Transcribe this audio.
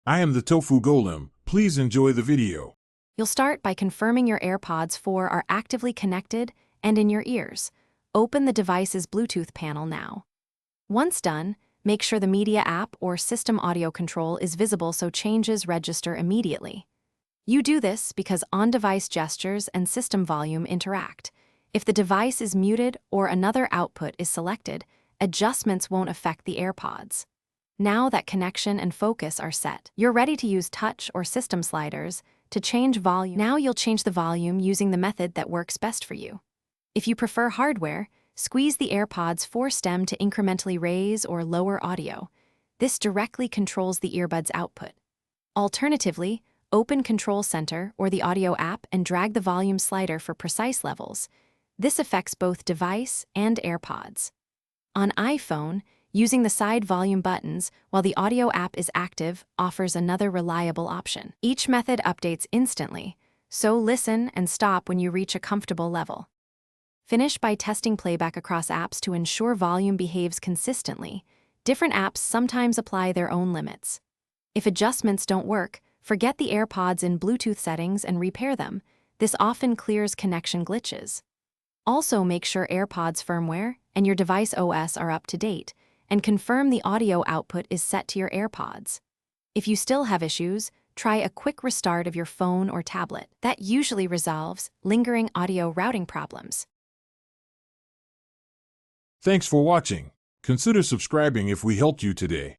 I am the Tofu Golem. Please enjoy the video. You'll start by confirming your AirPods 4 are actively connected and in your ears. Open the device's Bluetooth panel now. Once done, make sure the media app or system audio control is visible so changes register immediately. You do this because on-device gestures and system volume interact. If the device is muted or another output is selected, adjustments won't affect the AirPods. Now that connection and focus are set, you're ready to use touch or system sliders to change volume. Now you'll change the volume using the method that works best for you. If you prefer hardware, squeeze the AirPods 4 stem to incrementally raise or lower audio. This directly controls the earbud's output. Alternatively, open Control Center or the audio app and drag the volume slider for precise levels. This affects both device and AirPods. On iPhone, using the side volume buttons while the audio app is active offers another reliable option. Each method updates instantly, so listen and stop when you reach a comfortable level. Finish by testing playback across apps to ensure volume behaves consistently. Different apps sometimes apply their own limits. If adjustments don't work, forget the AirPods in Bluetooth settings and repair them. This often clears connection glitches. Also, make sure AirPods firmware and your device OS are up to date, and confirm the audio output is set to your AirPods. If you still have issues, try a quick restart of your phone or tablet. That usually resolves lingering audio routing problems. Thanks for watching. Consider subscribing if we helped you today.